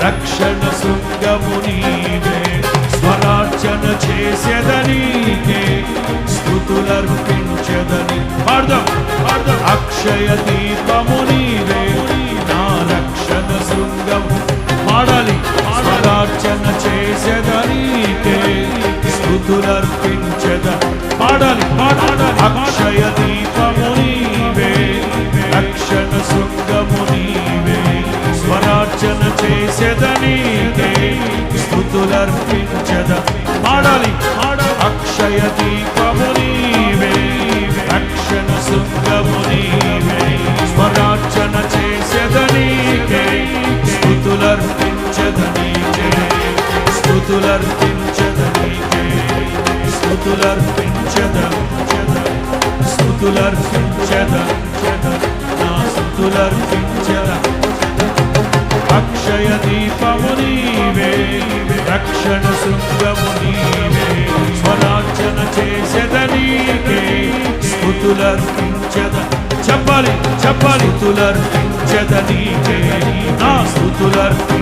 రక్షణ శృంగము నీవే, స్వరార్చన చేసేదనీకే, స్తుతులర్పించెదని. పాడదాం పాడదాం. అక్షయ దీపము నీవే, నా రక్షణ శృంగము. పాడాలి. స్వరార్చన చేసేదనీకే, స్తుతులర్పించెద. పాడాలి పాడాలి. అక్షయ దీపము నీవే, రక్షణ శృంగము నీవే, స్వరార్చన చేసేదనీకే, స్తుతులర్పించెద. పాడాలి పాడాలి. అక్షయ దీపము నీవే, రక్షణ శృంగము నీవే, స్వరార్చన చేసేదనీకే, స్తుతులర్పించెదనీకే, స్తుతులర్పించెదనీకే, స్తుతులర్పించెద, స్తుతులర్పించెద, నా స్తుతులర్పించెద. అక్షయ దీపము నీవే, రక్షణ శృంగము నీవే, స్వరార్చన చేసేదనీకే, స్తుతులర్పించెద. చెప్పాలి చెప్పాలి. స్తుతులర్పించెదనీకే, నా స్తుతులర్పించెద.